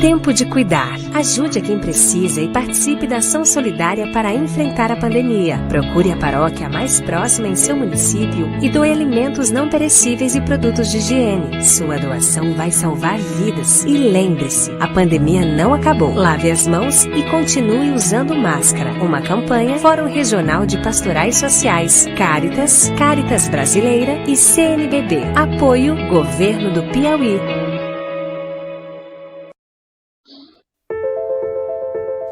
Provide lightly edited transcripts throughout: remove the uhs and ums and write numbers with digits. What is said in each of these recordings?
Tempo de cuidar. Ajude a quem precisa e participe da ação solidária para enfrentar a pandemia. Procure a paróquia mais próxima em seu município e doe alimentos não perecíveis e produtos de higiene. Sua doação vai salvar vidas. E lembre-se, a pandemia não acabou. Lave as mãos e continue usando máscara. Uma campanha Fórum Regional de Pastorais Sociais, Cáritas, Cáritas Brasileira e CNBB. Apoio Governo do Piauí.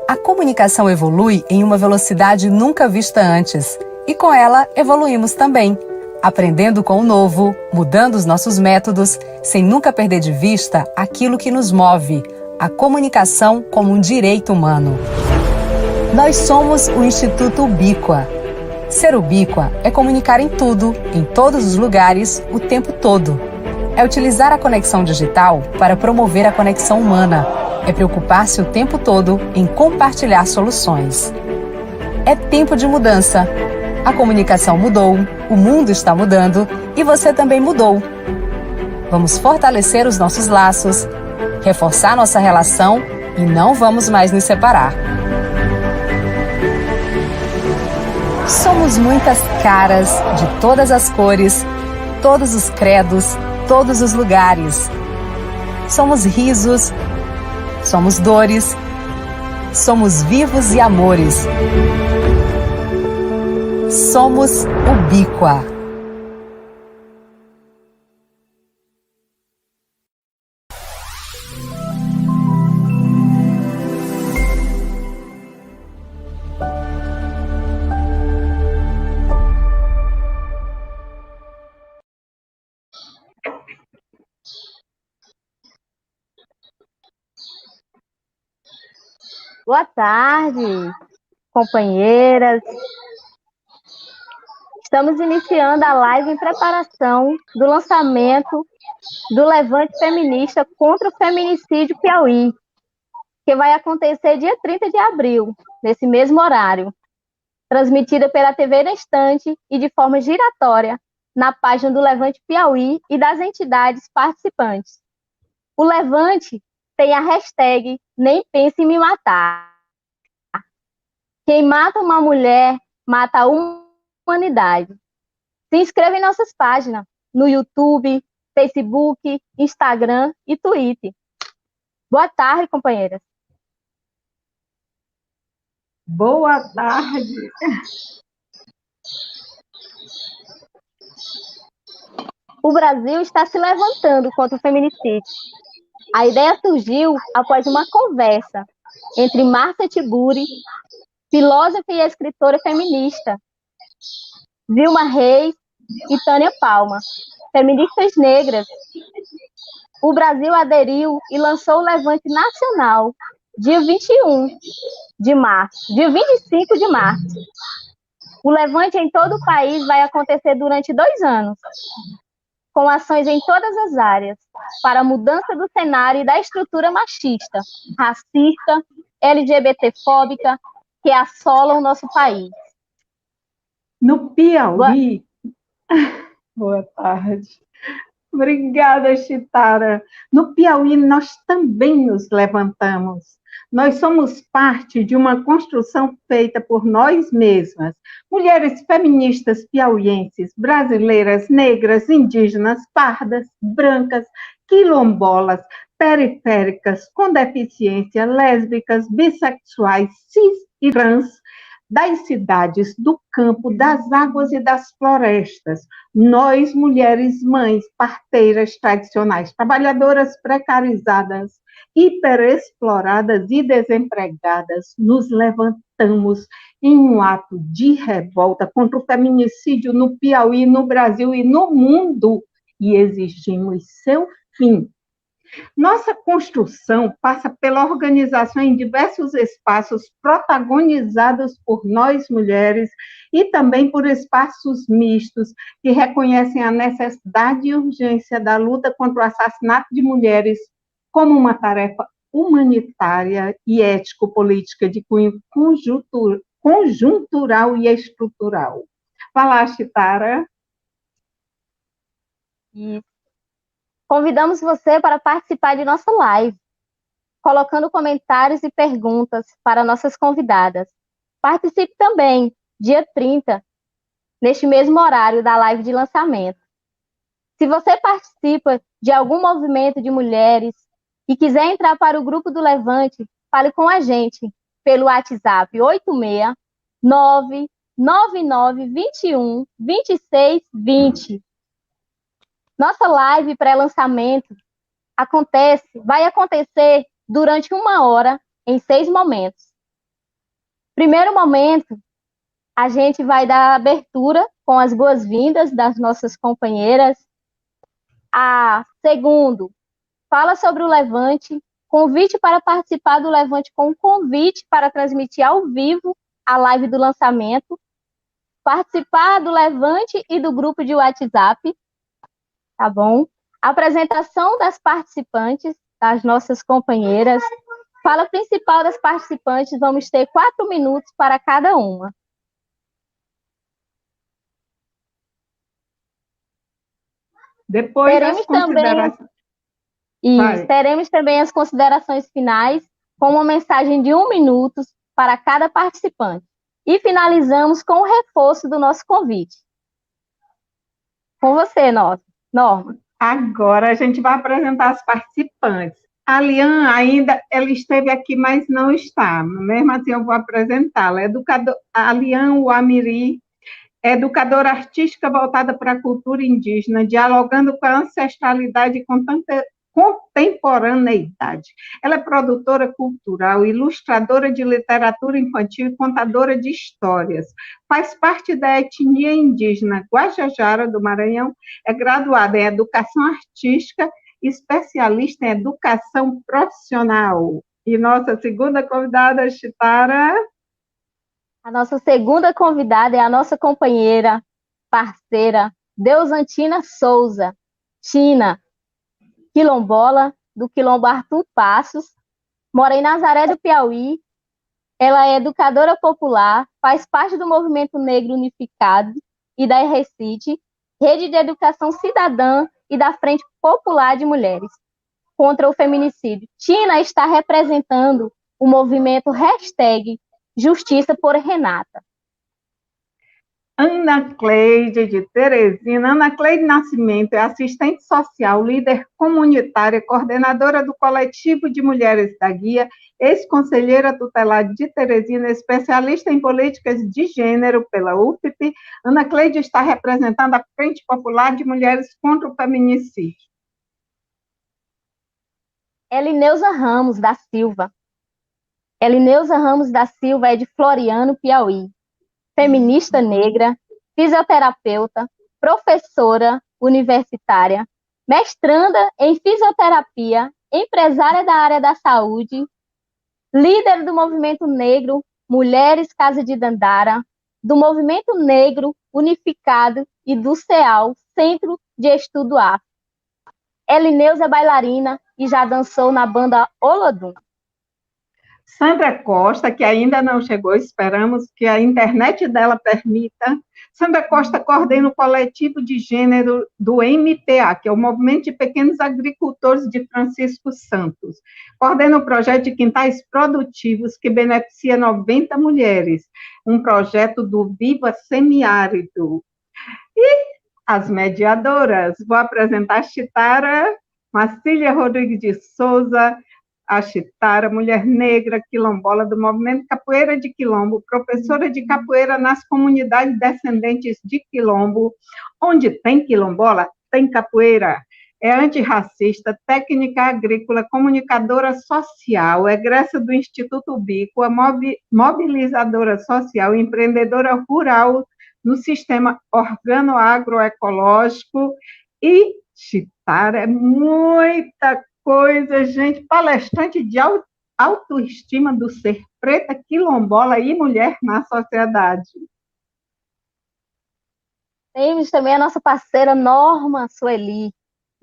A comunicação evolui em uma velocidade nunca vista antes. E com ela, evoluímos também. Aprendendo com o novo, mudando os nossos métodos, sem nunca perder de vista aquilo que nos move, a comunicação como um direito humano. Nós somos o Instituto Ubíqua. Ser ubíqua é comunicar em tudo, em todos os lugares, o tempo todo. É utilizar a conexão digital para promover a conexão humana. É preocupar-se o tempo todo em compartilhar soluções. É tempo de mudança. A comunicação mudou, o mundo está mudando e você também mudou. Vamos fortalecer os nossos laços, reforçar nossa relação e não vamos mais nos separar. Somos muitas caras, de todas as cores, todos os credos, todos os lugares. Somos risos, somos dores, somos vivos e amores. Somos Ubíqua. Boa tarde, companheiras. Estamos iniciando a live em preparação do lançamento do Levante Feminista contra o Feminicídio Piauí, que vai acontecer dia 30 de abril, nesse mesmo horário, transmitida pela TV na Estante e de forma giratória na página do Levante Piauí e das entidades participantes. O Levante tem a hashtag Nem Pense em Me Matar. Quem mata uma mulher, mata a humanidade. Se inscreva em nossas páginas, no YouTube, Facebook, Instagram e Twitter. Boa tarde, companheiras. Boa tarde. O Brasil está se levantando contra o feminicídio. A ideia surgiu após uma conversa entre Marta Tiburi, filósofa e escritora feminista, Vilma Reis e Tânia Palma, feministas negras. O Brasil aderiu e lançou o Levante Nacional, dia 21 de março, dia 25 de março. O Levante em todo o país vai acontecer durante 2 anos, com ações em todas as áreas, para a mudança do cenário e da estrutura machista, racista, LGBTfóbica, que assola o nosso país. No Piauí... Boa tarde. Obrigada, Chitara. No Piauí, nós também nos levantamos. Nós somos parte de uma construção feita por nós mesmas, mulheres feministas piauienses, brasileiras, negras, indígenas, pardas, brancas, quilombolas, periféricas, com deficiência, lésbicas, bissexuais, cis e trans, das cidades, do campo, das águas e das florestas. Nós, mulheres mães, parteiras tradicionais, trabalhadoras precarizadas, hiperexploradas e desempregadas, nos levantamos em um ato de revolta contra o feminicídio no Piauí, no Brasil e no mundo, e exigimos seu fim. Nossa construção passa pela organização em diversos espaços protagonizados por nós, mulheres, e também por espaços mistos que reconhecem a necessidade e urgência da luta contra o assassinato de mulheres como uma tarefa humanitária e ético-política de cunho conjuntural e estrutural. Fala, Chitara. Convidamos você para participar de nossa live. colocando comentários e perguntas para nossas convidadas. Participe também, dia 30, neste mesmo horário da live de lançamento. Se você participa de algum movimento de mulheres e quiser entrar para o grupo do Levante, fale com a gente pelo WhatsApp 86999212620. Nossa live pré-lançamento vai acontecer durante 1 hora, em 6 momentos. Primeiro momento, a gente vai dar abertura com as boas-vindas das nossas companheiras. Segundo, fala sobre o Levante, convite para participar do Levante com convite para transmitir ao vivo a live do lançamento, participar do Levante e do grupo de WhatsApp, tá bom? Apresentação das participantes, das nossas companheiras. Fala principal das participantes, vamos ter 4 minutos para cada uma. Depois teremos também as considerações finais, com uma mensagem de 1 minuto para cada participante. E finalizamos com o reforço do nosso convite. Com você, Norma. Agora a gente vai apresentar as participantes. A Lian ela esteve aqui, mas não está. Mesmo assim, eu vou apresentá-la. A Lian Uamiri, educadora artística voltada para a cultura indígena, dialogando com a ancestralidade e contemporaneidade. Ela é produtora cultural, ilustradora de literatura infantil e contadora de histórias. Faz parte da etnia indígena Guajajara, do Maranhão, é graduada em educação artística, especialista em educação profissional. E nossa segunda convidada, Chitara. A nossa segunda convidada é a nossa companheira, parceira, Deusantina Souza, Tina, quilombola, do Quilombo Arthur Passos, mora em Nazaré do Piauí. Ela é educadora popular, faz parte do Movimento Negro Unificado e da RECIT, Rede de Educação Cidadã e da Frente Popular de Mulheres contra o Feminicídio. Tina está representando o movimento #Justiça por Renata. Ana Cleide, de Teresina. Ana Cleide Nascimento é assistente social, líder comunitária, coordenadora do Coletivo de Mulheres da Guia, ex-conselheira tutelar de Teresina, especialista em políticas de gênero pela UFP. Ana Cleide está representando a Frente Popular de Mulheres contra o Feminicídio. Elineuza Ramos da Silva. Elineuza Ramos da Silva é de Floriano, Piauí. Feminista negra, fisioterapeuta, professora universitária, mestranda em fisioterapia, empresária da área da saúde, líder do Movimento Negro Mulheres Casa de Dandara, do Movimento Negro Unificado e do CEAL, Centro de Estudo Afro. Elineuza é bailarina e já dançou na banda Olodum. Sandra Costa, que ainda não chegou, esperamos que a internet dela permita. Sandra Costa coordena o coletivo de gênero do MPA, que é o Movimento de Pequenos Agricultores de Francisco Santos. Coordena o projeto de quintais produtivos, que beneficia 90 mulheres, um projeto do Viva Semiárido. E as mediadoras, vou apresentar a Chitara Marcília Rodrigues de Souza, a Chitara, mulher negra, quilombola do Movimento Capoeira de Quilombo, professora de capoeira nas comunidades descendentes de Quilombo. Onde tem quilombola, tem capoeira. É antirracista, técnica agrícola, comunicadora social, egressa do Instituto Ubíqua, mobilizadora social, empreendedora rural no sistema organo-agroecológico. E Chitara é muita coisa, gente, palestrante de autoestima do ser preta, quilombola e mulher na sociedade. Temos também a nossa parceira Norma Sueli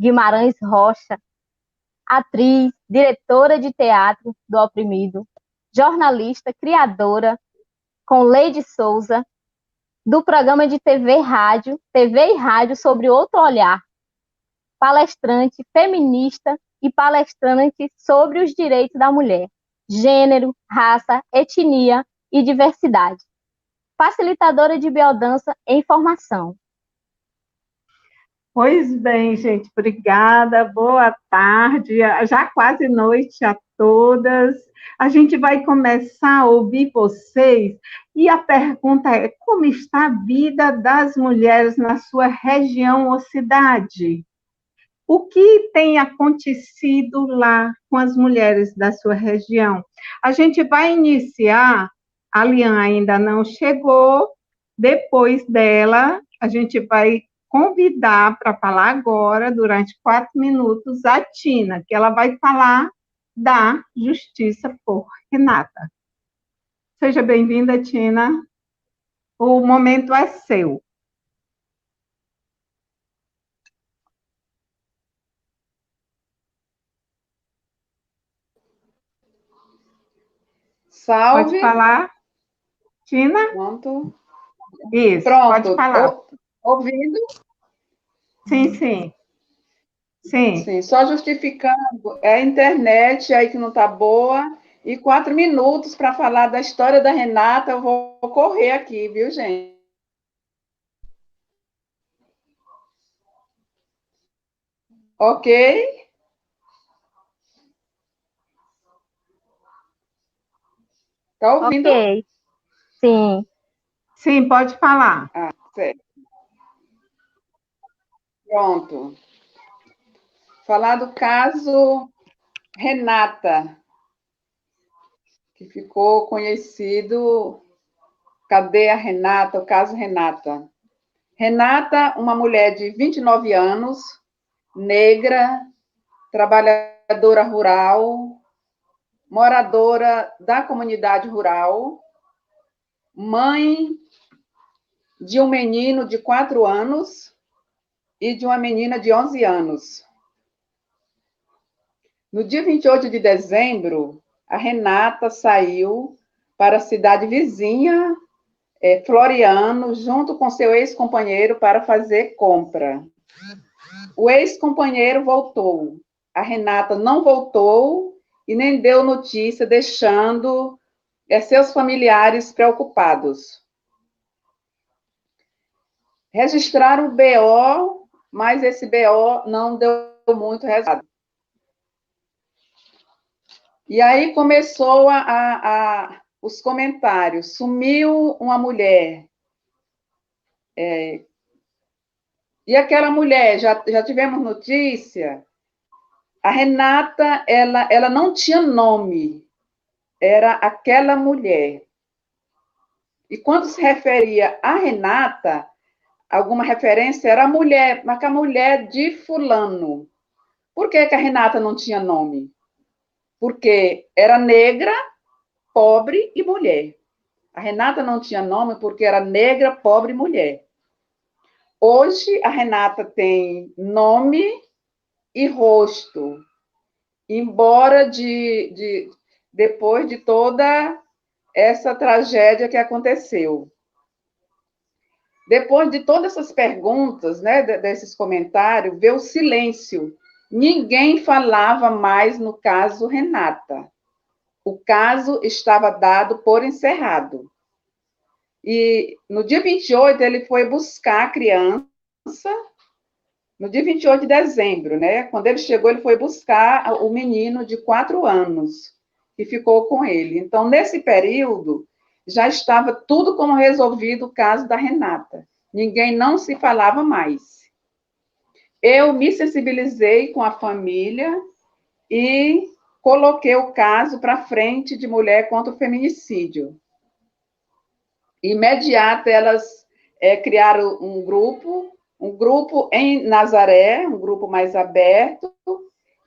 Guimarães Rocha, atriz, diretora de teatro do Oprimido, jornalista, criadora, com Leide Souza, do programa de TV e Rádio sobre Outro Olhar, palestrante, feminista e palestrante sobre os direitos da mulher, gênero, raça, etnia e diversidade. Facilitadora de biodança em formação. Pois bem, gente, obrigada, boa tarde, já quase noite a todas. A gente vai começar a ouvir vocês, e a pergunta é: como está a vida das mulheres na sua região ou cidade? O que tem acontecido lá com as mulheres da sua região? A gente vai iniciar, a Lian ainda não chegou, depois dela, a gente vai convidar para falar agora, durante 4 minutos, a Tina, que ela vai falar da Justiça por Renata. Seja bem-vinda, Tina. O momento é seu. Salve. Pode falar, Tina? Pronto. Isso, Pronto. pode falar. Ouvindo? Sim, sim. Sim. Sim, só justificando, é a internet aí que não está boa, e 4 minutos para falar da história da Renata, eu vou correr aqui, viu, gente? Ok? Está ouvindo? Ok, sim. Sim, pode falar. Ah, certo. Pronto. Falar do caso Renata, que ficou conhecido. Cadê a Renata? O caso Renata. Renata, uma mulher de 29 anos, negra, trabalhadora rural, moradora da comunidade rural, mãe de um menino de 4 anos e de uma menina de 11 anos. No dia 28 de dezembro, a Renata saiu para a cidade vizinha, Floriano, junto com seu ex-companheiro para fazer compra. O ex-companheiro voltou. A Renata não voltou e nem deu notícia, deixando seus familiares preocupados. Registraram o BO, mas esse BO não deu muito resultado. E aí começou os comentários. Sumiu uma mulher. E aquela mulher, já tivemos notícia, a Renata, ela não tinha nome, era aquela mulher. E quando se referia a Renata, alguma referência era a mulher, mas a mulher de fulano. Por que a Renata não tinha nome? Porque era negra, pobre e mulher. A Renata não tinha nome porque era negra, pobre e mulher. Hoje, a Renata tem nome e rosto, embora depois de toda essa tragédia que aconteceu. Depois de todas essas perguntas, né, desses comentários, veio o silêncio. Ninguém falava mais no caso Renata. O caso estava dado por encerrado. E no dia 28, ele foi buscar a criança, no dia 28 de dezembro, né? Quando ele chegou, ele foi buscar o menino de 4 anos, que ficou com ele. Então, nesse período, já estava tudo como resolvido o caso da Renata. Ninguém não se falava mais. Eu me sensibilizei com a família e coloquei o caso para frente de Mulher contra o Feminicídio. Imediato, elas criaram um grupo em Nazaré, um grupo mais aberto,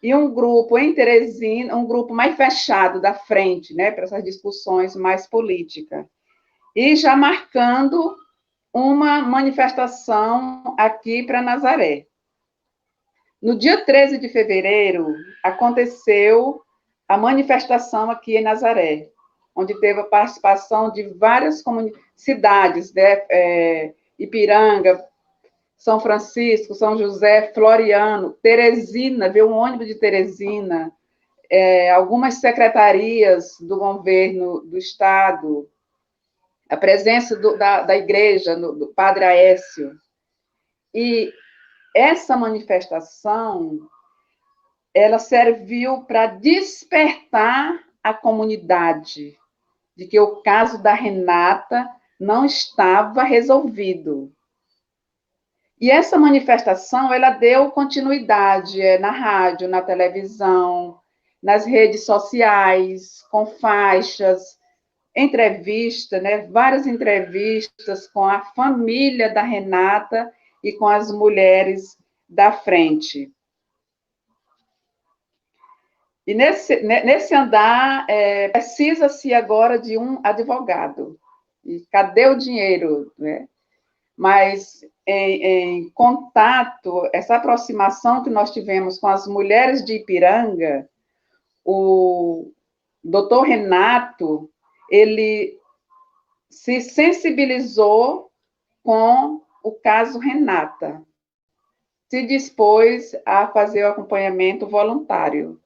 e um grupo em Teresina, um grupo mais fechado da frente, né, para essas discussões mais políticas. E já marcando uma manifestação aqui para Nazaré. No dia 13 de fevereiro, aconteceu a manifestação aqui em Nazaré, onde teve a participação de várias cidades, né? Ipiranga, São Francisco, São José, Floriano, Teresina, veio um ônibus de Teresina, algumas secretarias do governo do Estado, a presença da igreja, do Padre Aécio. E essa manifestação, ela serviu para despertar a comunidade de que o caso da Renata não estava resolvido. E essa manifestação, ela deu continuidade na rádio, na televisão, nas redes sociais, com faixas, entrevista, né? Várias entrevistas com a família da Renata e com as mulheres da frente. E nesse andar, precisa-se agora de um advogado. E cadê o dinheiro, né? Mas em contato, essa aproximação que nós tivemos com as mulheres de Ipiranga, o doutor Renato, ele se sensibilizou com o caso Renata, se dispôs a fazer o acompanhamento voluntário.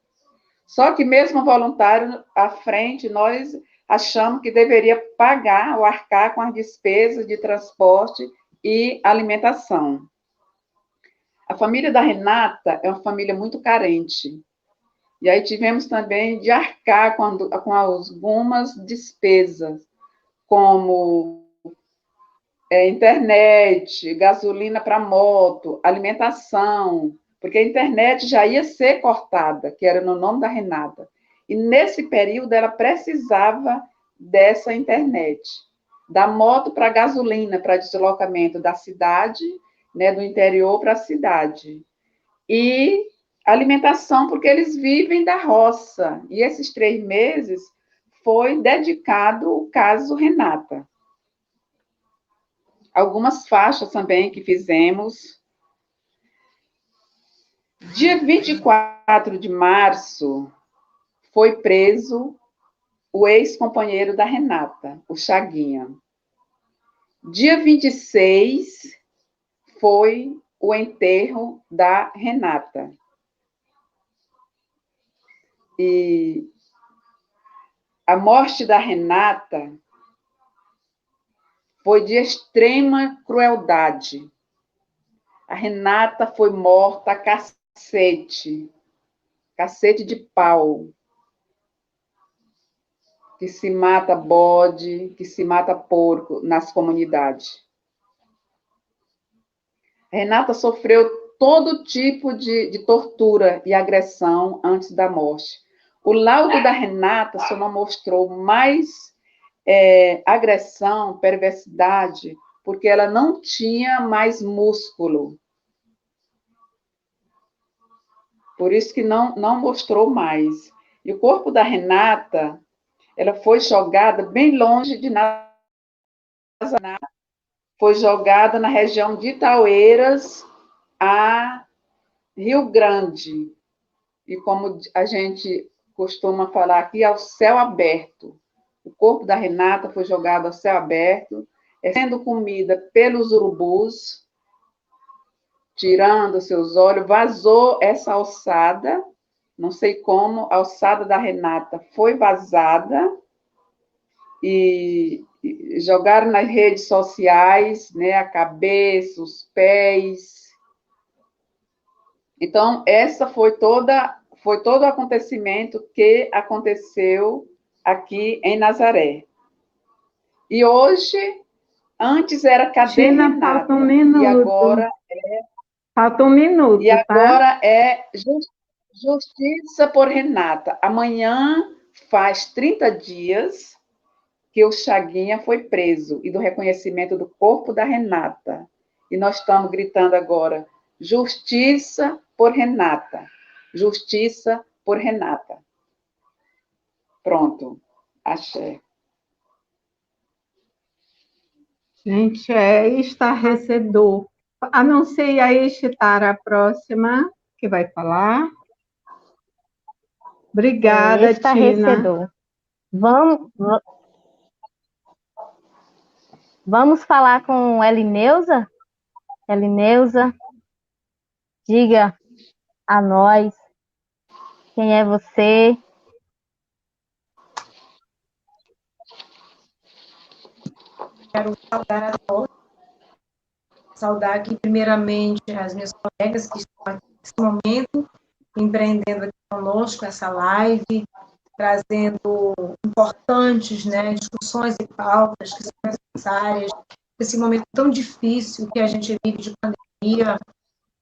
Só que mesmo voluntário, à frente, nós achamos que deveria pagar ou arcar com as despesas de transporte e alimentação. A família da Renata é uma família muito carente. E aí tivemos também de arcar com algumas despesas, como internet, gasolina para moto, alimentação, porque a internet já ia ser cortada, que era no nome da Renata. E nesse período ela precisava dessa internet, da moto para gasolina, para deslocamento da cidade, né, do interior para a cidade. E alimentação, porque eles vivem da roça. E esses 3 meses foi dedicado ao caso Renata. Algumas faixas também que fizemos. Dia 24 de março, foi preso o ex-companheiro da Renata, o Chaguinha. Dia 26, foi o enterro da Renata. E a morte da Renata foi de extrema crueldade. A Renata foi morta a cacete de pau, que se mata bode, que se mata porco nas comunidades. A Renata sofreu todo tipo de tortura e agressão antes da morte. O laudo da Renata só não mostrou mais agressão, perversidade, porque ela não tinha mais músculo. Por isso que não mostrou mais. E o corpo da Renata, ela foi jogada bem longe de Nazaré, foi jogada na região de Itaúeiras, a Rio Grande. E como a gente costuma falar aqui, ao céu aberto. O corpo da Renata foi jogado ao céu aberto, sendo comida pelos urubus, tirando seus olhos, vazou essa alçada, não sei como, a alçada da Renata foi vazada, e jogaram nas redes sociais, né, a cabeça, os pés. Então, essa foi todo o acontecimento que aconteceu aqui em Nazaré. E hoje, antes era cadê Renata, falta 1 minuto. E agora falta 1 minuto, e agora é justiça por Renata. Amanhã faz 30 dias que o Chaguinha foi preso e do reconhecimento do corpo da Renata. E nós estamos gritando agora, justiça por Renata. Justiça por Renata. Pronto. Axé. Gente, é estarrecedor. Anunciei aí, Chitara, a próxima que vai falar. Obrigada, Estarrecedor. Tina. Vamos falar com Elineusa? Elineusa, diga a nós quem é você. Quero saudar aqui, primeiramente, as minhas colegas que estão aqui nesse momento, empreendendo aqui conosco essa live, trazendo importantes, né, discussões e pautas que são necessárias nesse momento tão difícil que a gente vive de pandemia,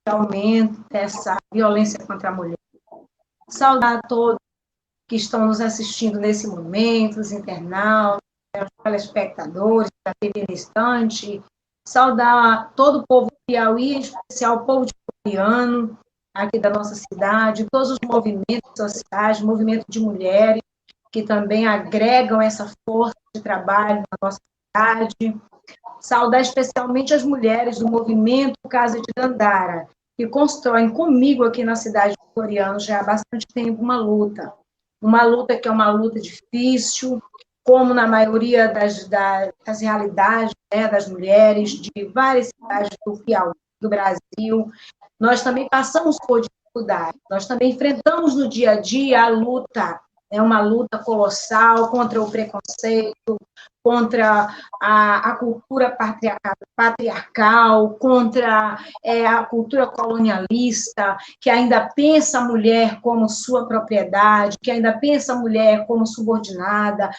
de aumento dessa violência contra a mulher. Saudar a todos que estão nos assistindo nesse momento, os internautas, os telespectadores da TV na Estante, saudar todo o povo do Piauí, em especial o povo de Floriano, aqui da nossa cidade, todos os movimentos sociais, movimento de mulheres, que também agregam essa força de trabalho na nossa cidade. Saudar especialmente as mulheres do movimento Casa de Dandara, que constroem comigo aqui na cidade de Floriano já há bastante tempo uma luta que é uma luta difícil, como na maioria das realidades, né, das mulheres de várias cidades do Piauí, do Brasil. Nós também passamos por dificuldades, nós também enfrentamos no dia a dia a luta, é uma luta colossal contra o preconceito, contra a cultura patriarcal, contra a cultura colonialista, que ainda pensa a mulher como sua propriedade, que ainda pensa a mulher como subordinada,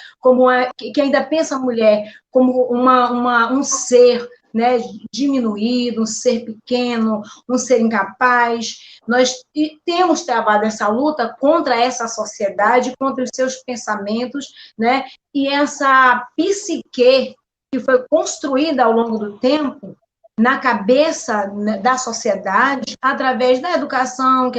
que ainda pensa a mulher como um ser, né, diminuído, um ser pequeno, um ser incapaz. Nós temos travado essa luta contra essa sociedade, contra os seus pensamentos, né, e essa psique que foi construída ao longo do tempo na cabeça, né, da sociedade, através da educação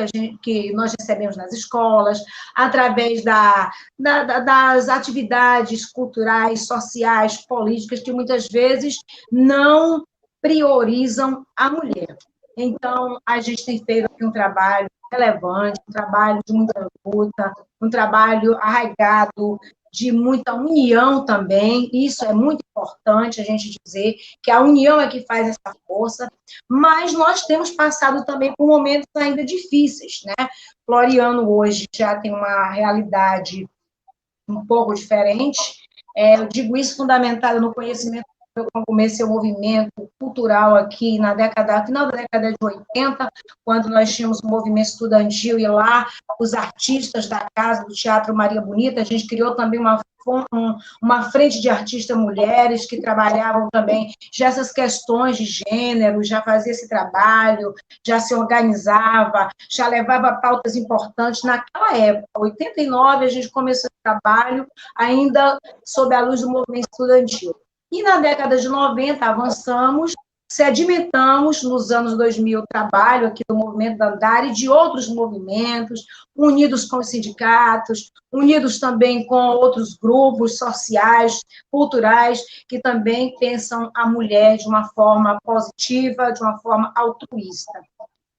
que nós recebemos nas escolas, através das atividades culturais, sociais, políticas, que muitas vezes não priorizam a mulher. Então, a gente tem feito aqui um trabalho relevante, um trabalho de muita luta, um trabalho arraigado de muita união também, isso é muito importante a gente dizer, que a união é que faz essa força, mas nós temos passado também por momentos ainda difíceis, né? Floriano hoje já tem uma realidade um pouco diferente, eu digo isso fundamentado no conhecimento. Eu comecei o movimento cultural aqui final da década de 80, quando nós tínhamos um movimento estudantil, e lá os artistas da Casa do Teatro Maria Bonita, a gente criou também uma frente de artistas mulheres que trabalhavam também já essas questões de gênero, já fazia esse trabalho, já se organizava, já levava pautas importantes naquela época. Em 89, a gente começou esse trabalho ainda sob a luz do movimento estudantil. E na década de 90, avançamos, sedimentamos nos anos 2000 o trabalho aqui do movimento Dandara e de outros movimentos, unidos com os sindicatos, unidos também com outros grupos sociais, culturais, que também pensam a mulher de uma forma positiva, de uma forma altruísta.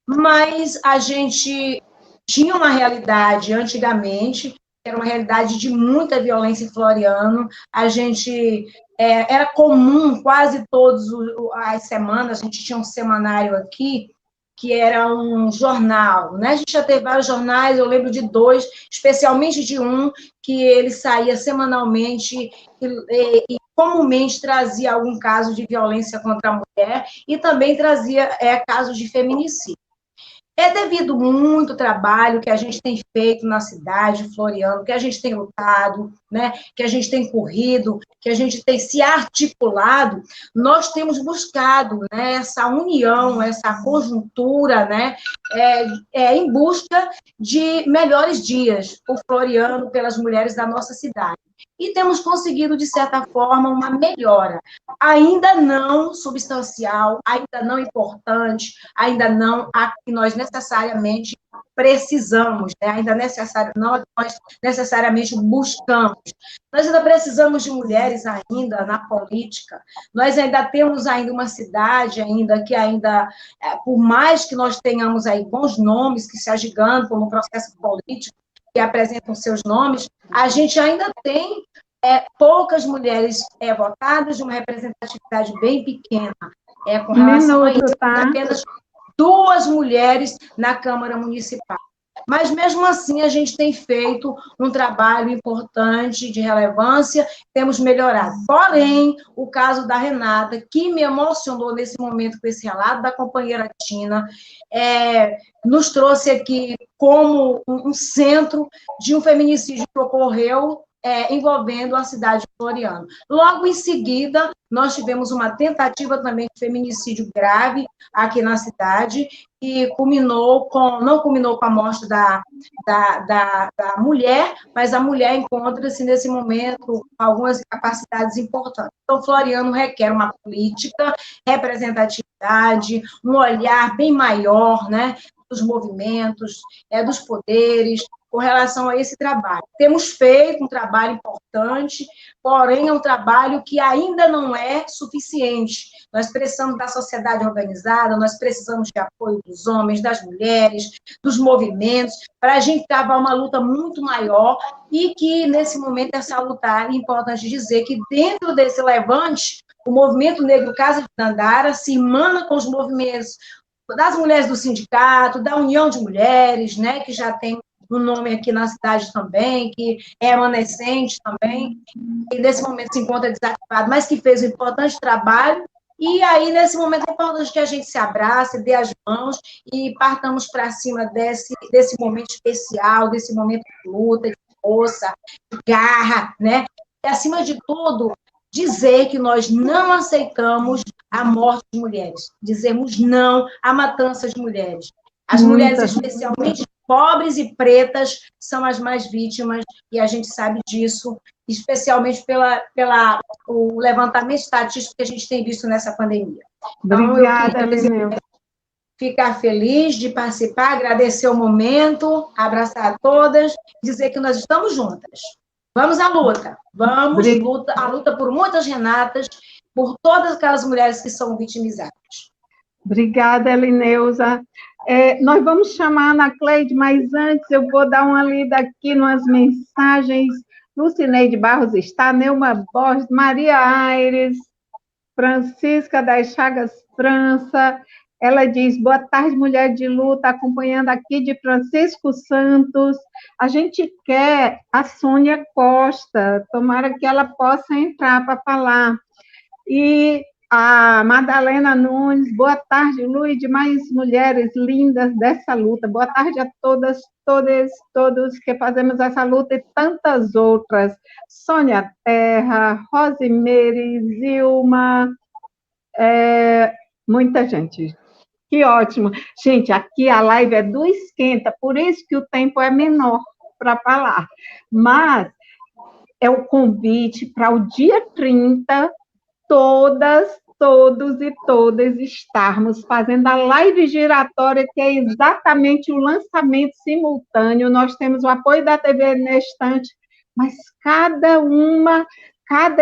Mas a gente tinha uma realidade antigamente, era uma realidade de muita violência em Floriano, a gente... era comum, quase todas as semanas, a gente tinha um semanário aqui, que era um jornal, né? A gente já teve vários jornais, eu lembro de dois, especialmente de um, que ele saía semanalmente e comumente trazia algum caso de violência contra a mulher e também trazia casos de feminicídio. É devido muito trabalho que a gente tem feito na cidade de Floriano, que a gente tem lutado, né, que a gente tem corrido, que a gente tem se articulado, nós temos buscado, né, essa união, essa conjuntura, né, em busca de melhores dias por Floriano, pelas mulheres da nossa cidade. E temos conseguido, de certa forma, uma melhora. Ainda não substancial, ainda não importante, ainda não a que nós necessariamente precisamos, né? Ainda não a que nós necessariamente buscamos. Nós ainda precisamos de mulheres ainda na política, nós ainda temos ainda uma cidade ainda que ainda, por mais que nós tenhamos aí bons nomes que se agigantam no processo político, que apresentam seus nomes, a gente ainda tem poucas mulheres votadas, de uma representatividade bem pequena. com relação a isso. Minuto, tá? Apenas 2 mulheres na Câmara Municipal. Mas, mesmo assim, a gente tem feito um trabalho importante, de relevância, temos melhorado. Porém, o caso da Renata, que me emocionou nesse momento com esse relato da companheira Tina, nos trouxe aqui como um centro de um feminicídio que ocorreu envolvendo a cidade de Floriano. Logo em seguida, nós tivemos uma tentativa também de feminicídio grave aqui na cidade, que não culminou com a morte da mulher, mas a mulher encontra-se nesse momento com algumas capacidades importantes. Então, Floriano requer uma política, representatividade, um olhar bem maior, né, dos movimentos, dos poderes, com relação a esse trabalho. Temos feito um trabalho importante, porém é um trabalho que ainda não é suficiente. Nós precisamos da sociedade organizada, nós precisamos de apoio dos homens, das mulheres, dos movimentos, para a gente travar uma luta muito maior e que, nesse momento, essa luta, é importante dizer que, dentro desse levante, o movimento negro Casa de Dandara se emana com os movimentos das mulheres do sindicato, da União de Mulheres, né, que já tem um nome aqui na cidade também, que é remanescente também, e nesse momento se encontra desativado, mas que fez um importante trabalho, e aí, nesse momento, é importante que a gente se abrace, dê as mãos, e partamos para cima desse momento especial, desse momento de luta, de força, de garra, né? E, acima de tudo, dizer que nós não aceitamos a morte de mulheres, dizemos não à matança de mulheres. As mulheres, especialmente pobres e pretas, são as mais vítimas, e a gente sabe disso, especialmente pelo levantamento estatístico que a gente tem visto nessa pandemia. Então, obrigada, Elineuza. Ficar feliz de participar, agradecer o momento, abraçar a todas, dizer que nós estamos juntas. Vamos à luta. Vamos à luta por muitas Renatas, por todas aquelas mulheres que são vitimizadas. Obrigada, Elineuza. Nós vamos chamar a Ana Cleide, mas antes eu vou dar uma lida aqui nas mensagens. Lucineide Barros está, Neuma Borges, Maria Aires, Francisca das Chagas França. Ela diz, boa tarde, mulher de luta, acompanhando aqui de Francisco Santos. A gente quer a Sônia Costa, tomara que ela possa entrar para falar. E a Madalena Nunes, boa tarde, Lu, e demais mulheres lindas dessa luta. Boa tarde a todas, todos que fazemos essa luta e tantas outras. Sônia Terra, Rosimeire, Zilma, muita gente. Que ótimo. Gente, aqui a live é do esquenta, por isso que o tempo é menor para falar. Mas é o convite para o dia 30, todos e todas estarmos fazendo a live giratória, que é exatamente o lançamento simultâneo. Nós temos o apoio da TV Nestante, mas cada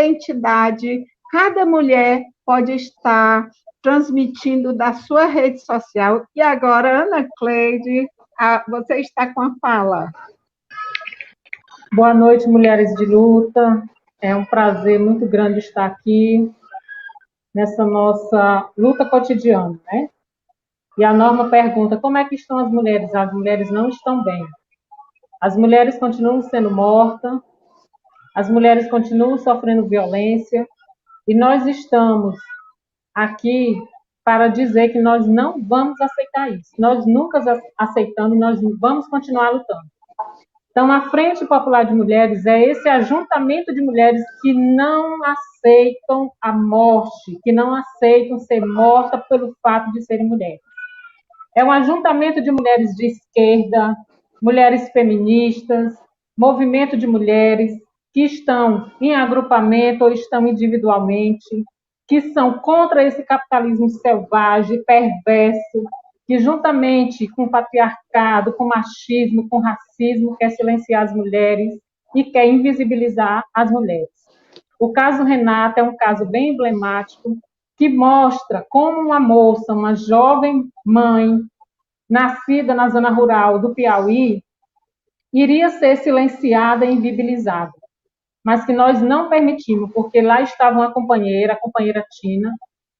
entidade, cada mulher pode estar transmitindo da sua rede social. E agora, Ana Cleide, você está com a fala. Boa noite, mulheres de luta. É um prazer muito grande estar aqui nessa nossa luta cotidiana, né? E a Norma pergunta, como é que estão as mulheres? As mulheres não estão bem. As mulheres continuam sendo mortas, as mulheres continuam sofrendo violência, e nós estamos aqui para dizer que nós não vamos aceitar isso. Nós nunca aceitamos, nós vamos continuar lutando. Então, a Frente Popular de Mulheres é esse ajuntamento de mulheres que não aceitam a morte, que não aceitam ser mortas pelo fato de serem mulheres. É um ajuntamento de mulheres de esquerda, mulheres feministas, movimento de mulheres que estão em agrupamento ou estão individualmente, que são contra esse capitalismo selvagem, perverso, que juntamente com o patriarcado, com o machismo, com o racismo, quer silenciar as mulheres e quer invisibilizar as mulheres. O caso Renata é um caso bem emblemático que mostra como uma moça, uma jovem mãe, nascida na zona rural do Piauí, iria ser silenciada e invisibilizada, mas que nós não permitimos, porque lá estava uma companheira, a companheira Tina,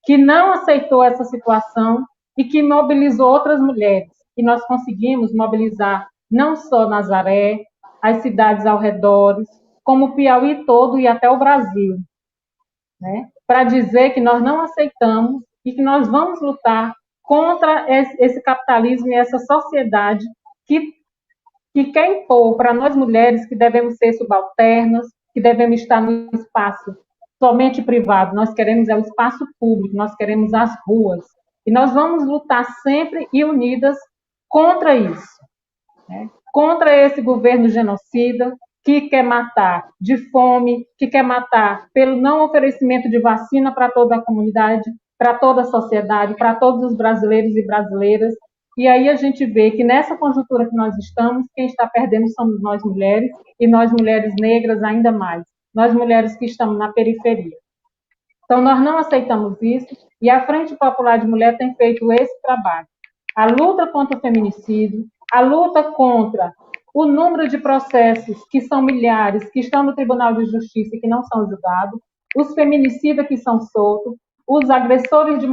que não aceitou essa situação e que mobilizou outras mulheres. E nós conseguimos mobilizar não só Nazaré, as cidades ao redor, como o Piauí todo e até o Brasil, né? Para dizer que nós não aceitamos e que nós vamos lutar contra esse capitalismo e essa sociedade que quer impor para nós mulheres que devemos ser subalternas, que devemos estar no espaço somente privado. Nós queremos o espaço público, nós queremos as ruas. E nós vamos lutar sempre e unidas contra isso, né? Contra esse governo genocida que quer matar de fome, que quer matar pelo não oferecimento de vacina para toda a comunidade, para toda a sociedade, para todos os brasileiros e brasileiras. E aí a gente vê que nessa conjuntura que nós estamos, quem está perdendo somos nós mulheres, e nós mulheres negras ainda mais, nós mulheres que estamos na periferia. Então, nós não aceitamos isso, e a Frente Popular de Mulher tem feito esse trabalho. A luta contra o feminicídio, a luta contra o número de processos, que são milhares, que estão no Tribunal de Justiça e que não são julgados, os feminicidas que são soltos, os agressores de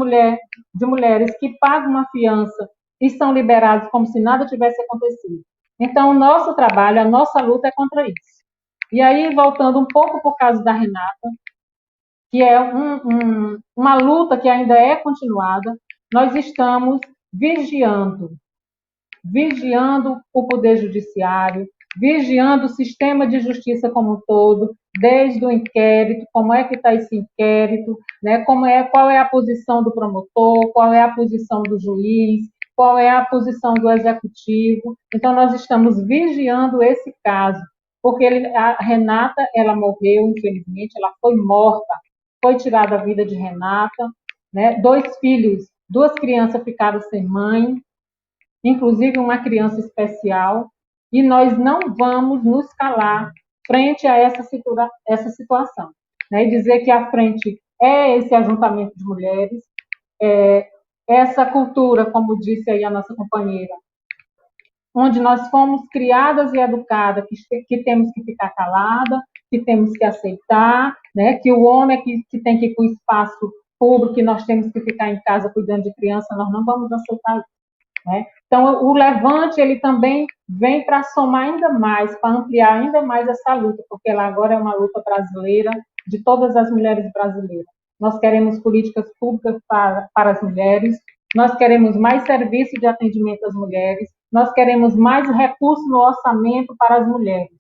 mulheres que pagam uma fiança e são liberados como se nada tivesse acontecido. Então, o nosso trabalho, a nossa luta é contra isso. E aí, voltando um pouco para o caso da Renata, que é uma luta que ainda é continuada, nós estamos vigiando o Poder Judiciário, vigiando o sistema de justiça como um todo, desde o inquérito, como é que está esse inquérito, né? Qual é a posição do promotor, qual é a posição do juiz, qual é a posição do executivo. Então, nós estamos vigiando esse caso, porque a Renata, ela morreu, infelizmente, ela foi morta, foi tirada a vida de Renata, né? 2 filhos, 2 crianças ficaram sem mãe, inclusive uma criança especial, e nós não vamos nos calar frente a essa situação, né? E dizer que a frente é esse ajuntamento de mulheres, essa cultura, como disse aí a nossa companheira, onde nós fomos criadas e educadas, que temos que ficar calada, que temos que aceitar, né? Que o homem é que tem que ir para o espaço público, que nós temos que ficar em casa cuidando de criança, nós não vamos aceitar isso, né? Então, o Levante, ele também vem para somar ainda mais, para ampliar ainda mais essa luta, porque ela agora é uma luta brasileira, de todas as mulheres brasileiras. Nós queremos políticas públicas para as mulheres, nós queremos mais serviço de atendimento às mulheres, nós queremos mais recursos no orçamento para as mulheres,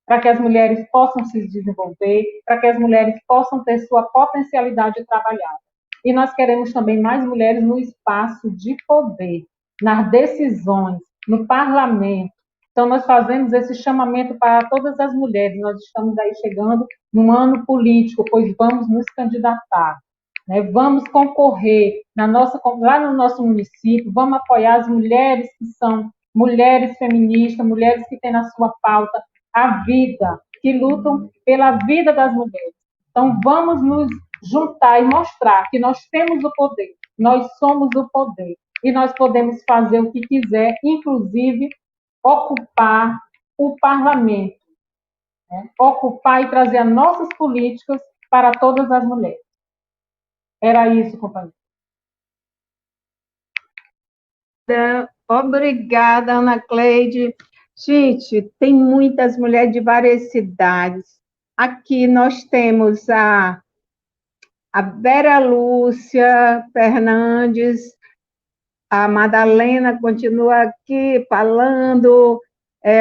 para que as mulheres possam se desenvolver, para que as mulheres possam ter sua potencialidade trabalhada. E nós queremos também mais mulheres no espaço de poder, nas decisões, no parlamento. Então, nós fazemos esse chamamento para todas as mulheres. Nós estamos aí chegando num ano político, pois vamos nos candidatar, né? Vamos concorrer lá no nosso município, vamos apoiar as mulheres que são mulheres feministas, mulheres que têm na sua pauta a vida, que lutam pela vida das mulheres. Então, vamos nos juntar e mostrar que nós temos o poder, nós somos o poder, e nós podemos fazer o que quiser, inclusive ocupar o parlamento, né? Ocupar e trazer as nossas políticas para todas as mulheres. Era isso, companheira. Obrigada, Ana Cleide. Gente, tem muitas mulheres de várias cidades. Aqui nós temos a Vera Lúcia Fernandes, a Madalena continua aqui falando,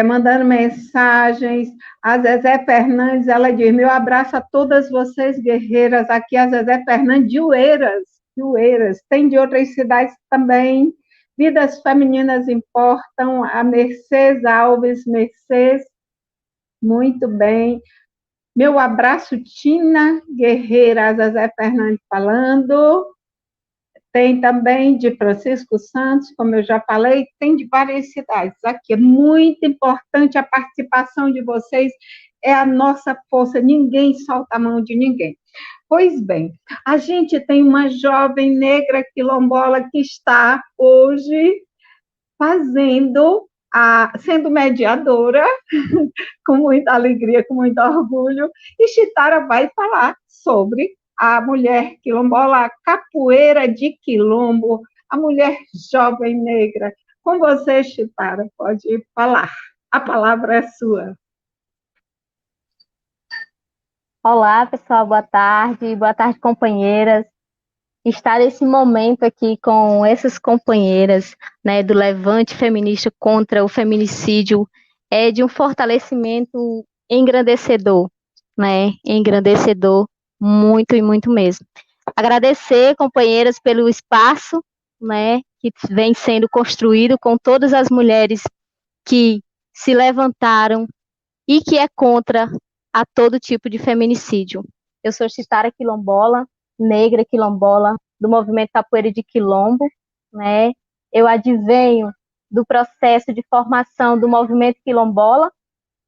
mandando mensagens. A Zezé Fernandes, ela diz: meu abraço a todas vocês, guerreiras. Aqui a Zezé Fernandes de Ueiras. Tem de outras cidades também. Vidas femininas importam. A Mercedes Alves, muito bem. Meu abraço, Tina Guerreira, a Zezé Fernandes falando. Tem também de Francisco Santos, como eu já falei, tem de várias cidades. Aqui é muito importante a participação de vocês, é a nossa força, ninguém solta a mão de ninguém. Pois bem, a gente tem uma jovem negra quilombola que está hoje sendo mediadora, com muita alegria, com muito orgulho, e Chitara vai falar sobre a mulher quilombola, a capoeira de quilombo, a mulher jovem negra. Com você, Chitara, pode falar. A palavra é sua. Olá, pessoal, boa tarde. Boa tarde, companheiras. Estar nesse momento aqui com essas companheiras, né, do Levante Feminista contra o Feminicídio é de um fortalecimento engrandecedor, né? Engrandecedor muito e muito mesmo. Agradecer, companheiras, pelo espaço, né, que vem sendo construído com todas as mulheres que se levantaram e que é contra a todo tipo de feminicídio. Eu sou Chitara Quilombola, negra quilombola, do movimento Capoeira de Quilombo, né? Eu advenho do processo de formação do movimento quilombola.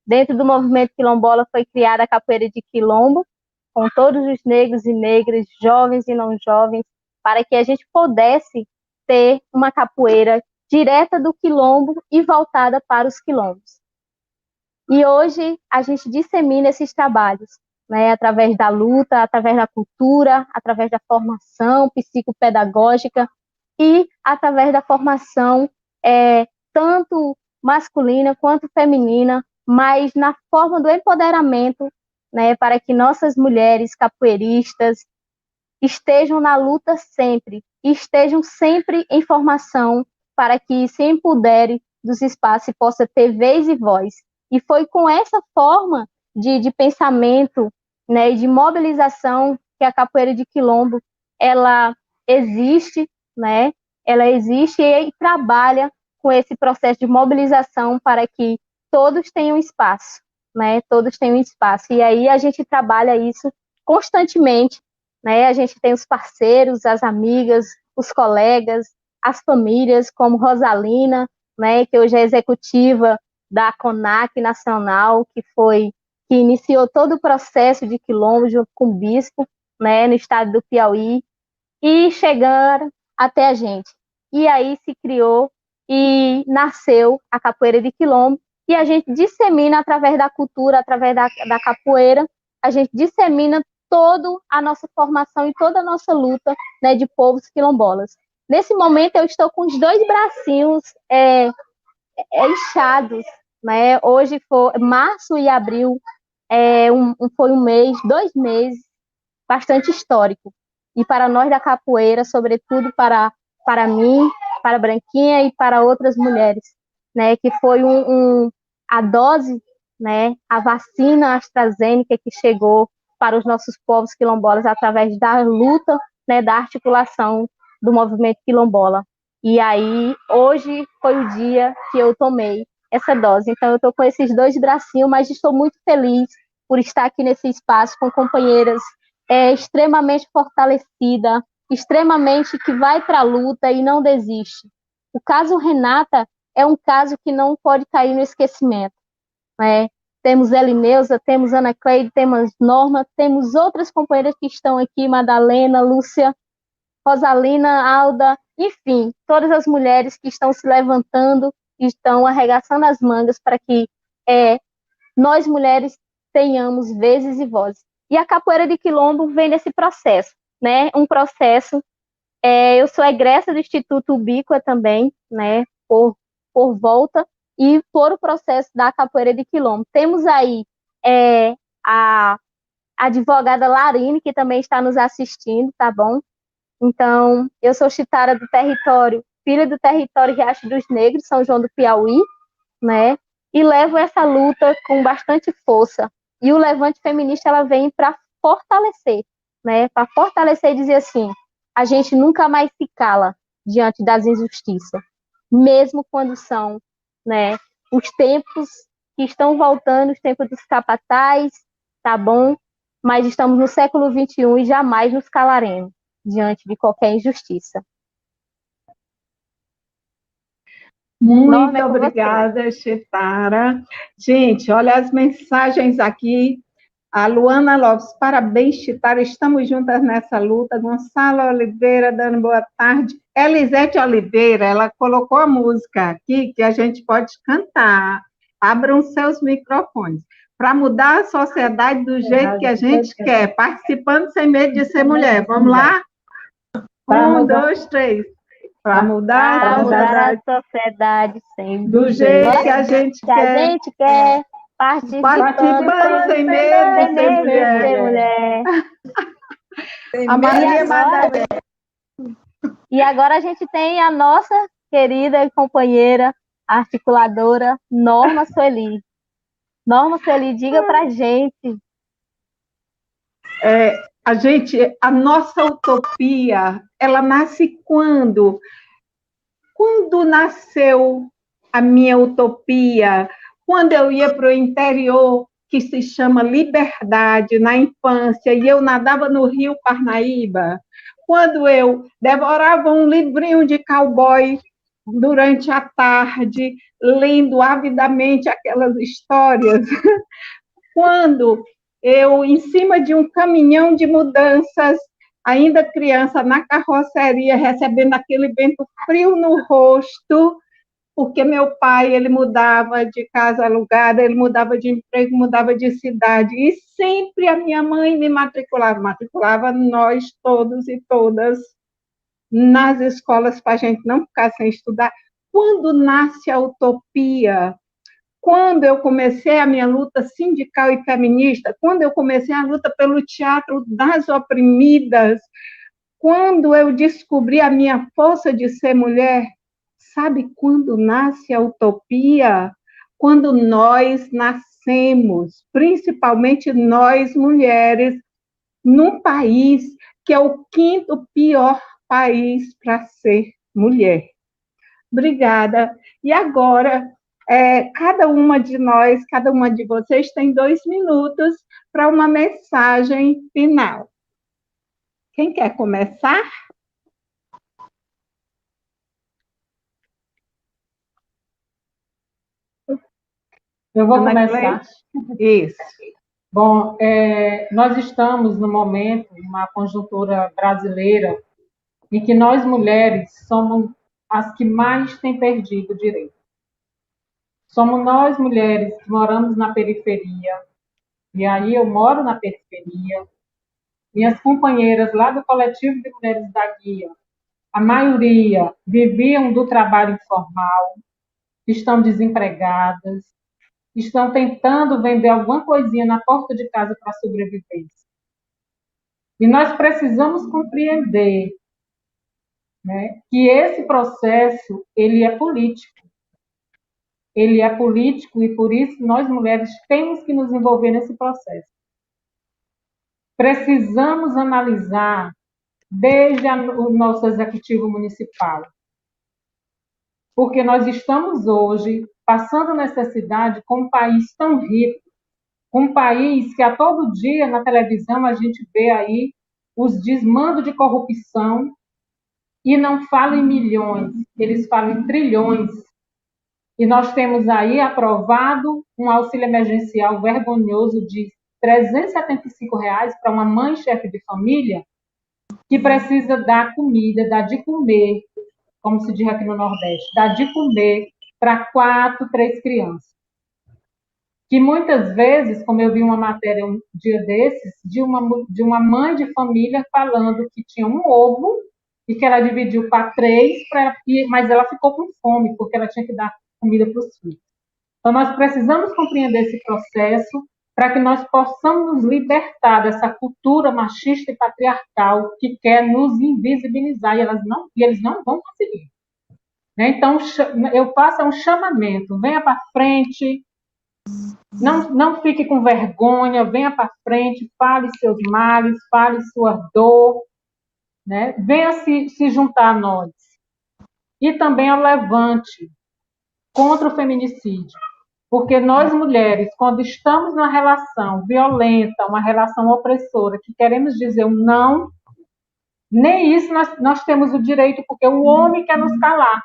Dentro do movimento quilombola foi criada a Capoeira de Quilombo, com todos os negros e negras, jovens e não jovens, para que a gente pudesse ter uma capoeira direta do quilombo e voltada para os quilombos. E hoje a gente dissemina esses trabalhos, né, através da luta, através da cultura, através da formação psicopedagógica e através da formação tanto masculina quanto feminina, mas na forma do empoderamento, né, para que nossas mulheres capoeiristas estejam na luta sempre, estejam sempre em formação para que se empodere dos espaços e possa ter vez e voz. E foi com essa forma de pensamento, né, de mobilização que a capoeira de quilombo ela existe, né? Ela existe e trabalha com esse processo de mobilização para que todos tenham espaço, né? Todos tenham espaço. E aí a gente trabalha isso constantemente, né? A gente tem os parceiros, as amigas, os colegas, as famílias, como Rosalina, né, que hoje é executiva da CONAC Nacional, que iniciou todo o processo de quilombo junto com o bispo, né, no estado do Piauí, e chegaram até a gente. E aí se criou e nasceu a capoeira de quilombo, e a gente dissemina através da cultura, através da capoeira, a gente dissemina toda a nossa formação e toda a nossa luta, né, de povos quilombolas. Nesse momento eu estou com os dois bracinhos inchados, né? Hoje foi março e abril, foi 2 meses bastante histórico. E para nós da capoeira, sobretudo para mim, para a Branquinha e para outras mulheres, né? Que foi a dose, né? A vacina AstraZeneca que chegou para os nossos povos quilombolas através da luta, né? Da articulação do movimento quilombola. E aí, hoje foi o dia que eu tomei essa dose. Então, eu estou com esses dois bracinhos, mas estou muito feliz por estar aqui nesse espaço com companheiras extremamente fortalecida, extremamente que vai para a luta e não desiste. O caso Renata é um caso que não pode cair no esquecimento, né? Temos Elineusa, temos Ana Cleide, temos Norma, temos outras companheiras que estão aqui, Madalena, Lúcia, Rosalina, Alda, enfim, todas as mulheres que estão se levantando, estão arregaçando as mangas para que nós mulheres tenhamos vezes e vozes. E a capoeira de quilombo vem nesse processo, né? Um processo. Eu sou egressa do Instituto Ubíqua também, né? Por volta e por o processo da capoeira de quilombo. Temos aí a advogada Larine, que também está nos assistindo, tá bom? Então, eu sou Chitara do território, filha do território Riacho dos Negros, São João do Piauí, né? E levo essa luta com bastante força. E o Levante Feminista, ela vem para fortalecer, né? Para fortalecer e dizer assim, a gente nunca mais se cala diante das injustiças, mesmo quando são, né, os tempos que estão voltando, os tempos dos capatazes, tá bom? Mas estamos no século XXI e jamais nos calaremos diante de qualquer injustiça. Muito obrigada, Chitara. Gente, olha as mensagens aqui. A Luana Lopes, parabéns, Chitara, estamos juntas nessa luta. Gonçalo Oliveira, dando boa tarde. Elisete Oliveira, ela colocou a música aqui que a gente pode cantar. Abram seus microfones. para mudar a sociedade do jeito que a gente quer, participando sem medo de ser mulher. Vamos lá? Um, dois, três. Para mudar a sociedade a sociedade sem do jeito que a gente que a quer, gente quer, participando sem medo de ser mulher. A Maria Madalena. E agora a gente tem a nossa querida e companheira articuladora, Norma Sueli. Norma Sueli, diga pra gente. A nossa utopia, ela nasce quando? Quando nasceu a minha utopia? Quando eu ia para o interior, que se chama Liberdade, na infância, e eu nadava no Rio Parnaíba. Quando eu devorava um livrinho de cowboy durante a tarde, lendo avidamente aquelas histórias. Quando eu, em cima de um caminhão de mudanças, ainda criança, na carroceria, recebendo aquele vento frio no rosto, porque meu pai, ele mudava de casa alugada, ele mudava de emprego, mudava de cidade, e sempre a minha mãe me matriculava nós todos e todas nas escolas para a gente não ficar sem estudar. Quando nasce a utopia? Quando eu comecei a minha luta sindical e feminista, quando eu comecei a luta pelo teatro das oprimidas, quando eu descobri a minha força de ser mulher, sabe quando nasce a utopia? Quando nós nascemos, principalmente nós mulheres, num país que é o quinto pior país para ser mulher. Obrigada. E agora, cada uma de nós, cada uma de vocês tem 2 minutos para uma mensagem final. Quem quer começar? Eu vou começar. Isso. Bom, nós estamos no momento, uma conjuntura brasileira, em que nós mulheres somos as que mais têm perdido direito. Somos nós mulheres que moramos na periferia, e aí eu moro na periferia, minhas companheiras lá do Coletivo de Mulheres da Guia, a maioria viviam do trabalho informal, estão desempregadas, estão tentando vender alguma coisinha na porta de casa para sobrevivência. E nós precisamos compreender, né, que esse processo ele é político. Ele é político e, por isso, nós mulheres temos que nos envolver nesse processo. Precisamos analisar desde o nosso executivo municipal, porque nós estamos hoje passando necessidade com um país tão rico, um país que a todo dia na televisão a gente vê aí os desmandos de corrupção e não falam em milhões, eles falam em trilhões. E nós temos aí aprovado um auxílio emergencial vergonhoso de R$ 375 para uma mãe chefe de família que precisa dar comida, dar de comer, como se diz aqui no Nordeste, dar de comer para 4, 3 crianças. Que muitas vezes, como eu vi uma matéria um dia desses, de uma mãe de família falando que tinha um ovo e que ela dividiu para 3, mas ela ficou com fome, porque ela tinha que dar comida para os filhos. Então, nós precisamos compreender esse processo para que nós possamos nos libertar dessa cultura machista e patriarcal que quer nos invisibilizar, e eles não vão conseguir. Né? Então, eu faço um chamamento, venha para frente, não fique com vergonha, venha para frente, fale seus males, fale sua dor, né? Venha se juntar a nós. E também ao levante contra o feminicídio. Porque nós, mulheres, quando estamos numa relação violenta, uma relação opressora, que queremos dizer um não, nem isso nós temos o direito, porque o homem quer nos calar.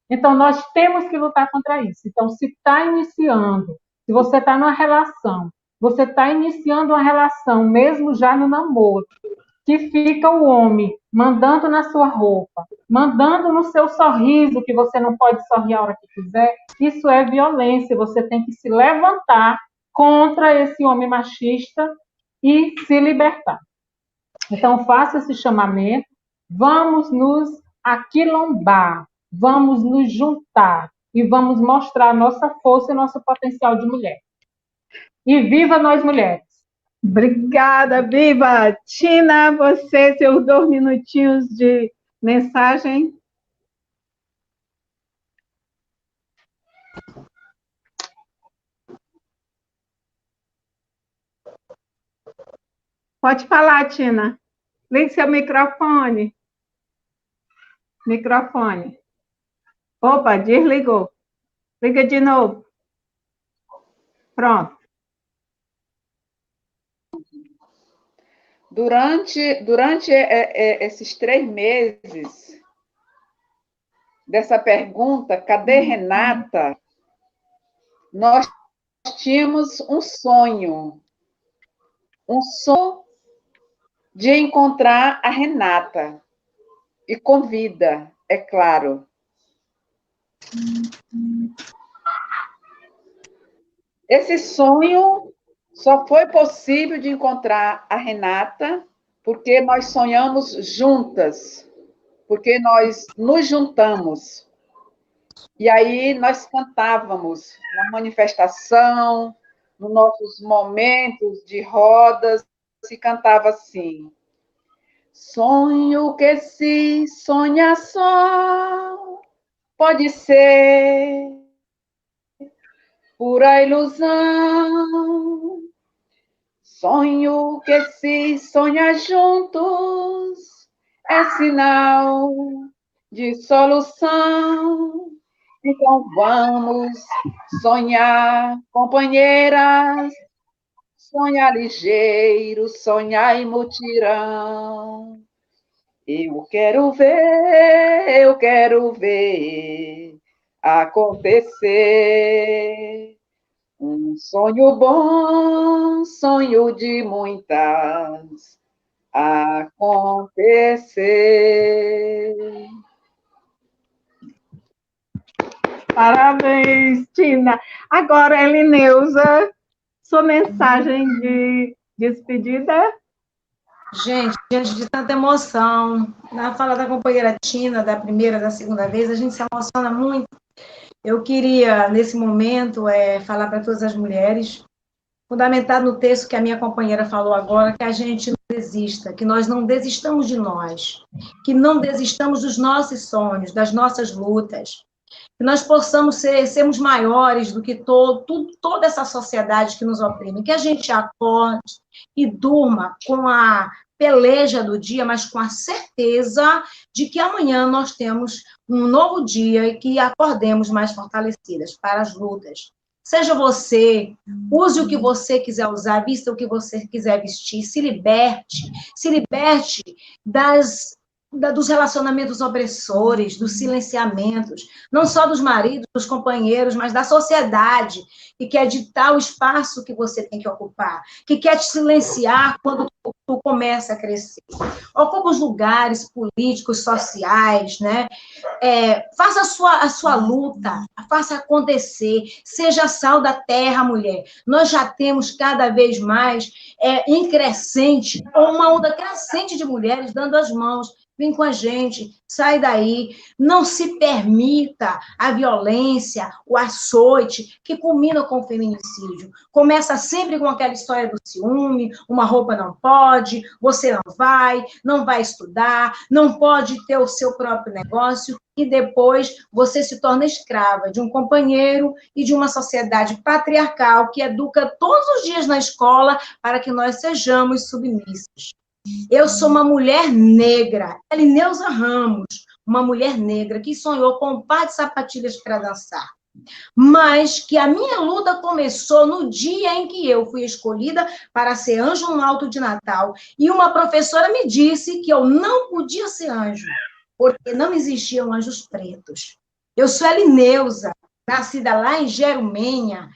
Então, nós temos que lutar contra isso. Então, se está iniciando, se você está numa relação, você está iniciando uma relação, mesmo já no namoro, que fica o homem mandando na sua roupa, mandando no seu sorriso, que você não pode sorrir a hora que quiser, isso é violência. Você tem que se levantar contra esse homem machista e se libertar. Então, faça esse chamamento, vamos nos aquilombar, vamos nos juntar e vamos mostrar nossa força e nosso potencial de mulher. E viva nós mulheres! Obrigada, Viva! Tina, você, seus 2 minutinhos de mensagem. Pode falar, Tina. Ligue seu microfone. Microfone. Opa, desligou. Liga de novo. Pronto. Durante esses 3 meses dessa pergunta, cadê Renata? Nós tínhamos um sonho de encontrar a Renata, e com vida, é claro. Esse sonho só foi possível de encontrar a Renata porque nós sonhamos juntas, porque nós nos juntamos. E aí nós cantávamos na manifestação, nos nossos momentos de rodas, se cantava assim: sonho que se sonha só, pode ser pura ilusão. Sonho que se sonha juntos é sinal de solução. Então vamos sonhar, companheiras, sonhar ligeiro, sonhar em mutirão. Eu quero ver acontecer um sonho bom, sonho de muitas acontecer. Parabéns, Tina. Agora, Elineuza, sua mensagem de despedida. Gente, diante de tanta emoção, na fala da companheira Tina, da primeira, da segunda vez, a gente se emociona muito. Eu queria, nesse momento, falar para todas as mulheres, fundamentado no texto que a minha companheira falou agora, que a gente não desista, que nós não desistamos de nós, que não desistamos dos nossos sonhos, das nossas lutas, que nós possamos sermos maiores do que toda essa sociedade que nos oprime, que a gente acorde e durma com a peleja do dia, mas com a certeza de que amanhã nós temos um novo dia e que acordemos mais fortalecidas para as lutas. Seja você, use o que você quiser usar, vista o que você quiser vestir, se liberte dos relacionamentos opressores, dos silenciamentos, não só dos maridos, dos companheiros, mas da sociedade, que quer ditar o espaço que você tem que ocupar, que quer te silenciar quando tu começa a crescer. Ocupa os lugares políticos, sociais, né? Faça a sua luta, faça acontecer, seja sal da terra, mulher. Nós já temos cada vez mais em crescente, ou uma onda crescente de mulheres dando as mãos. Vem com a gente, sai daí, não se permita a violência, o açoite, que culmina com o feminicídio. Começa sempre com aquela história do ciúme, uma roupa não pode, você não vai estudar, não pode ter o seu próprio negócio, e depois você se torna escrava de um companheiro e de uma sociedade patriarcal que educa todos os dias na escola para que nós sejamos submissos. Eu sou uma mulher negra, Elineuza Ramos, uma mulher negra que sonhou com um par de sapatilhas para dançar. Mas que a minha luta começou no dia em que eu fui escolhida para ser anjo no alto de Natal. E uma professora me disse que eu não podia ser anjo, porque não existiam anjos pretos. Eu sou Elineuza, nascida lá em Jerumenha,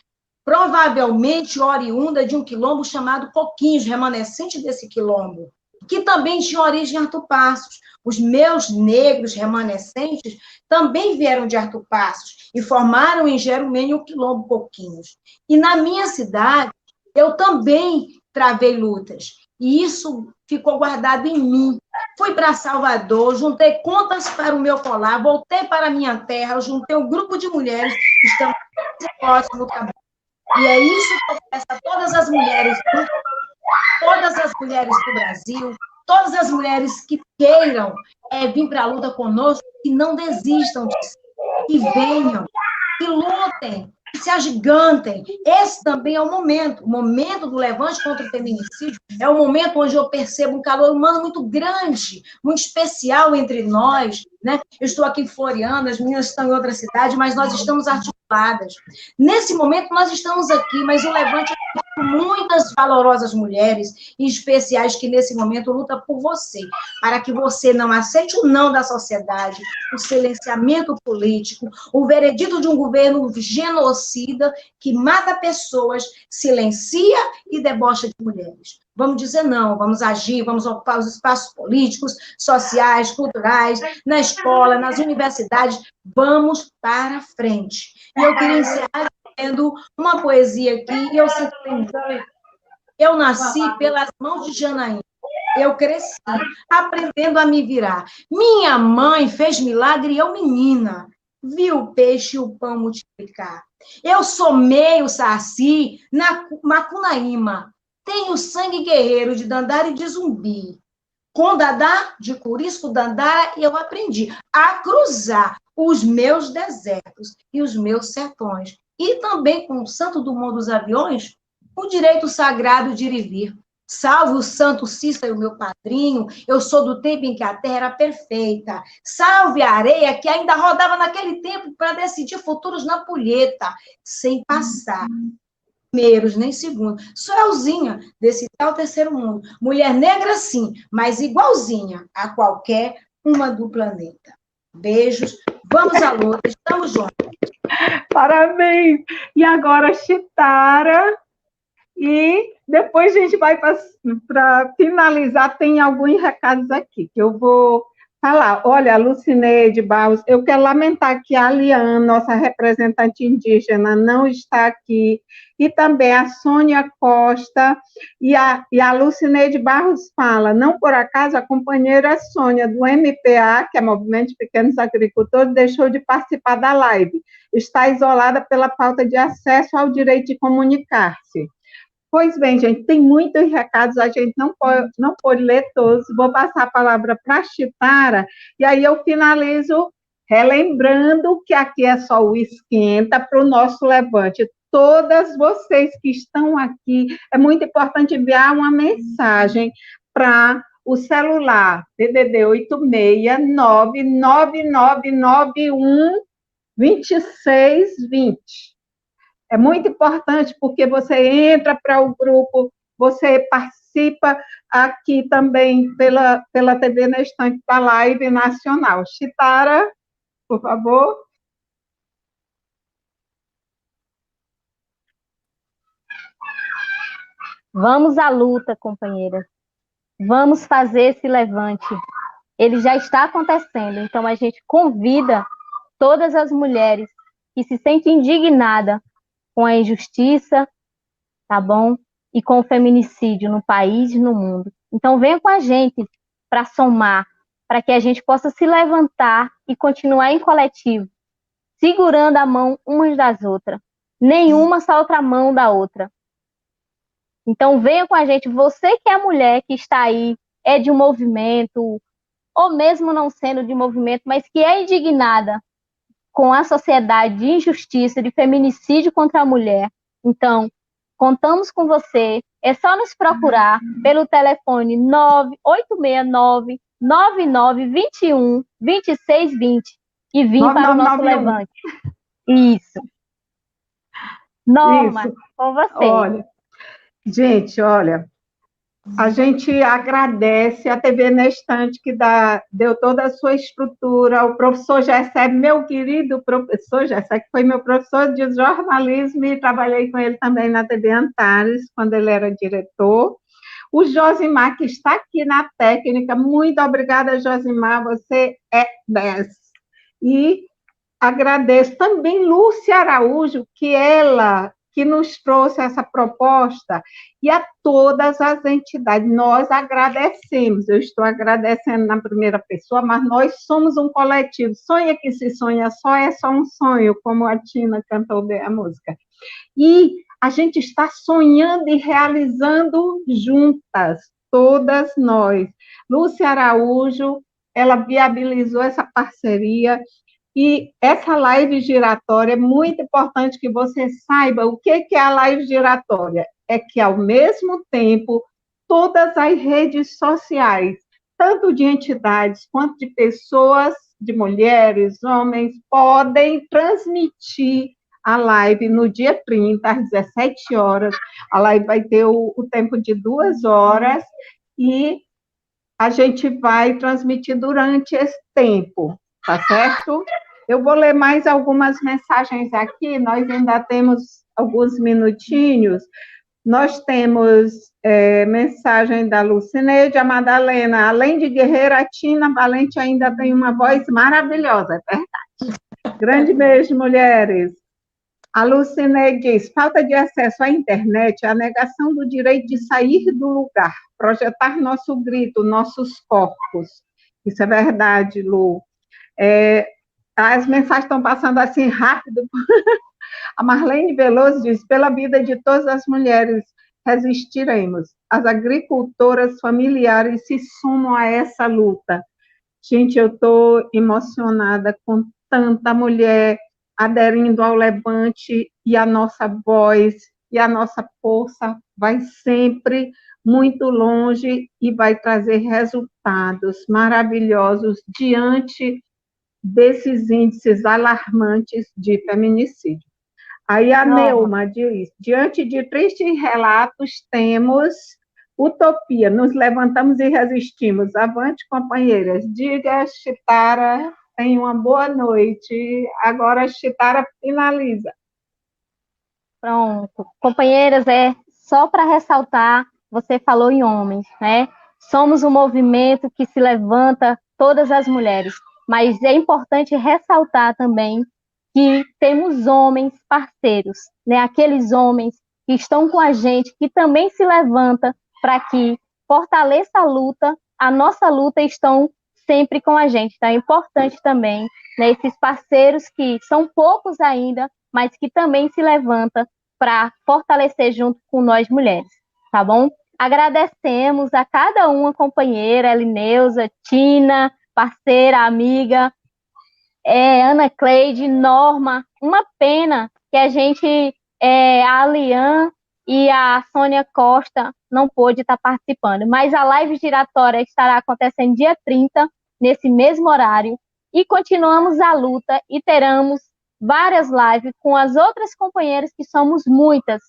provavelmente oriunda de um quilombo chamado Coquinhos, remanescente desse quilombo que também tinha origem em Arthur Passos. Os meus negros remanescentes também vieram de Arthur Passos e formaram em Jerumene o Quilombo Coquinhos. E na minha cidade, eu também travei lutas. E isso ficou guardado em mim. Fui para Salvador, juntei contas para o meu colar, voltei para a minha terra, eu juntei um grupo de mulheres que estão próximo do cabelo. E é isso que eu peço a todas as mulheres do Brasil, todas as mulheres que queiram vir para a luta conosco, que não desistam de si, que venham, que lutem, que se agigantem. Esse também é o momento do levante contra o feminicídio, é o momento onde eu percebo um calor humano muito grande, muito especial entre nós, né? Eu estou aqui em Floriano, as meninas estão em outra cidade, mas nós estamos articuladas. Nesse momento, nós estamos aqui, mas o levante é com muitas valorosas mulheres e especiais que, nesse momento, lutam por você, para que você não aceite o não da sociedade, o silenciamento político, o veredito de um governo genocida que mata pessoas, silencia e debocha de mulheres. Vamos dizer não, vamos agir, vamos ocupar os espaços políticos, sociais, culturais, na escola, nas universidades, vamos para frente. E eu queria encerrar lendo uma poesia aqui, e eu sinto muito. Eu nasci pelas mãos de Janaína. Eu cresci aprendendo a me virar. Minha mãe fez milagre e eu, menina, vi o peixe e o pão multiplicar. Eu sou meio saci na Macunaíma. Tenho sangue guerreiro de Dandara e de Zumbi. Com Dadá, de Curisco, Dandara, eu aprendi a cruzar os meus desertos e os meus sertões. E também com o Santo Dumont dos Aviões, o direito sagrado de ir e vir. Salve o Santo Cícero, meu padrinho, eu sou do tempo em que a terra era perfeita. Salve a areia que ainda rodava naquele tempo para decidir futuros na pulheta, sem passar primeiros nem segundos. Sou Elzinha, desse tal terceiro mundo. Mulher negra, sim, mas igualzinha a qualquer uma do planeta. Beijos, vamos à luta, estamos juntos. Parabéns! E agora, Chitara, e depois a gente vai para finalizar, tem alguns recados aqui, que eu vou falar. Olha, a Lucineide Barros, eu quero lamentar que a Liane, nossa representante indígena, não está aqui, e também a Sônia Costa, e a Lucineide Barros fala, não por acaso a companheira Sônia, do MPA, que é Movimento de Pequenos Agricultores, deixou de participar da live, está isolada pela falta de acesso ao direito de comunicar-se. Pois bem, gente, tem muitos recados, a gente não pode ler todos, vou passar a palavra para a Chitara, e aí eu finalizo relembrando que aqui é só o esquenta para o nosso levante. Todas vocês que estão aqui, é muito importante enviar uma mensagem para o celular DDD 86999912620. É muito importante porque você entra para o grupo, você participa aqui também pela TV na estante da Live Nacional. Chitara, por favor. Vamos à luta, companheiras. Vamos fazer esse levante. Ele já está acontecendo, então a gente convida todas as mulheres que se sentem indignadas com a injustiça, tá bom? E com o feminicídio no país e no mundo. Então, venha com a gente para somar, para que a gente possa se levantar e continuar em coletivo, segurando a mão umas das outras. Nenhuma solta a mão da outra. Então, venha com a gente. Você que é mulher, que está aí, é de um movimento, ou mesmo não sendo de movimento, mas que é indignada com a sociedade de injustiça, de feminicídio contra a mulher. Então, contamos com você. É só nos procurar pelo telefone 9869-9921-2620 e vir para o nosso levante. Isso. Norma, Isso. com você. Olha, gente, olha, a gente agradece a TV na Estante, que deu toda a sua estrutura, o professor Gessé, meu querido professor Gessé, que foi meu professor de jornalismo, e trabalhei com ele também na TV Antares, quando ele era diretor. O Josimar, que está aqui na técnica, muito obrigada, Josimar, você é 10. E agradeço também Lúcia Araújo, que nos trouxe essa proposta, e a todas as entidades. Nós agradecemos, eu estou agradecendo na primeira pessoa, mas nós somos um coletivo. Sonha que se sonha só, é só um sonho, como a Tina cantou bem a música. E a gente está sonhando e realizando juntas, todas nós. Lúcia Araújo, ela viabilizou essa parceria, e essa live giratória é muito importante que você saiba o que é a live giratória. É que, ao mesmo tempo, todas as redes sociais, tanto de entidades quanto de pessoas, de mulheres, homens, podem transmitir a live no dia 30, às 17 horas. A live vai ter o tempo de 2 horas e a gente vai transmitir durante esse tempo, tá certo? Eu vou ler mais algumas mensagens aqui, nós ainda temos alguns minutinhos. Nós temos mensagem da Lucineide, a Madalena, além de guerreira, a Tina Valente ainda tem uma voz maravilhosa, é verdade. Grande beijo, mulheres. A Lucineide diz, falta de acesso à internet é a negação do direito de sair do lugar, projetar nosso grito, nossos corpos. Isso é verdade, Lu. As mensagens estão passando assim rápido. A Marlene Veloso diz, pela vida de todas as mulheres, resistiremos. As agricultoras familiares se somam a essa luta. Gente, eu estou emocionada com tanta mulher aderindo ao levante, e a nossa voz e a nossa força vai sempre muito longe e vai trazer resultados maravilhosos diante desses índices alarmantes de feminicídio. Aí a Neuma diz, diante de tristes relatos, temos utopia, nos levantamos e resistimos. Avante, companheiras. Diga, Chitara, tenha uma boa noite. Agora a Chitara finaliza. Pronto. Companheiras, só para ressaltar, você falou em homens, né? Somos um movimento que se levanta todas as mulheres, mas é importante ressaltar também que temos homens parceiros, né? Aqueles homens que estão com a gente, que também se levantam para que fortaleça a nossa luta, estão sempre com a gente. Então é importante também, né, esses parceiros que são poucos ainda, mas que também se levantam para fortalecer junto com nós mulheres, tá bom? Agradecemos a cada uma companheira, Elineuza, Tina, parceira, amiga, Ana Cleide, Norma. Uma pena que a gente, a Alian e a Sônia Costa não pôde estar participando, mas a live giratória estará acontecendo dia 30, nesse mesmo horário, e continuamos a luta e teremos várias lives com as outras companheiras, que somos muitas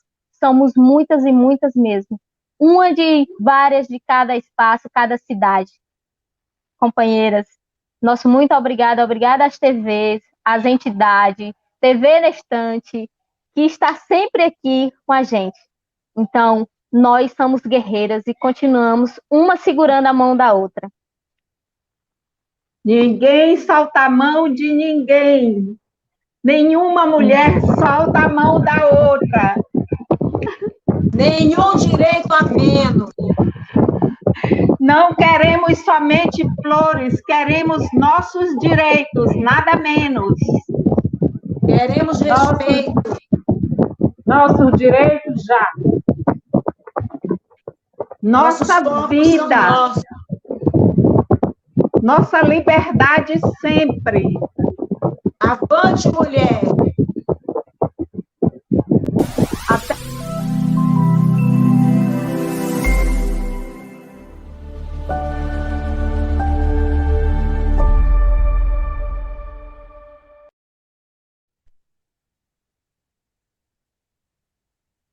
e muitas mesmo. Uma de várias de cada espaço, cada cidade. Companheiras, nosso muito obrigada às TVs, às entidades, TV na Estante, que está sempre aqui com a gente. Então, nós somos guerreiras e continuamos uma segurando a mão da outra. Ninguém solta a mão de ninguém. Nenhuma mulher solta a mão da outra. Nenhum direito a menos. Não queremos somente flores, queremos nossos direitos, nada menos. Queremos respeito. Nossos direitos já. Nossa vida. Nossa liberdade sempre. Avante, mulher.